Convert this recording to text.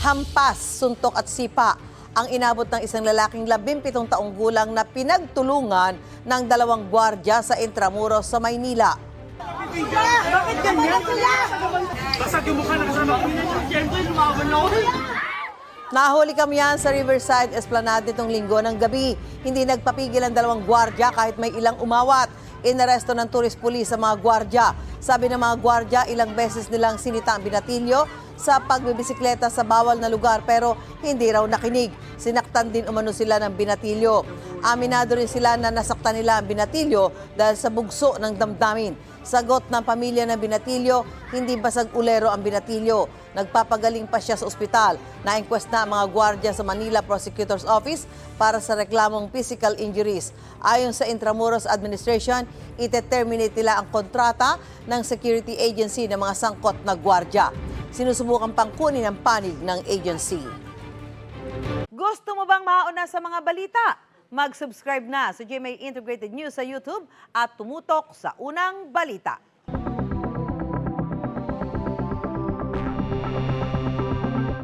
Hampas, suntok at sipa ang inabot ng isang lalaking 17 taong gulang na pinagtulungan ng 2 gwardiya sa Intramuros sa Maynila. Bakit ganyan? Basag yung mukha na kasama ko. Siyempre, lumaban ako. Nahuli kami yan sa Riverside Esplanade nitong linggo ng gabi. Hindi nagpapigil ang 2 gwardiya kahit may ilang umawat. Inaresto ng tourist police sa mga gwardiya. Sabi ng mga gwardiya, ilang beses nilang sinita ang binatilyo sa pagbibisikleta sa bawal na lugar pero hindi raw nakinig. Sinaktan din umano sila ng binatilyo. Aminado rin sila na nasaktan nila ang binatilyo dahil sa bugso ng damdamin. Sagot ng pamilya ng binatilyo, hindi basag ulero ang binatilyo. Nagpapagaling pa siya sa ospital. Na-inquest na ang mga gwardiya sa Manila Prosecutor's Office para sa reklamong physical injuries. Ayon sa Intramuros Administration, ite-terminate nila ang kontrata ng security agency ng mga sangkot na gwardiya. Sinusubukan pang kunin ang panig ng agency. Gusto mo bang mauna sa mga balita? Mag-subscribe na sa GMA Integrated News sa YouTube at tumutok sa unang balita.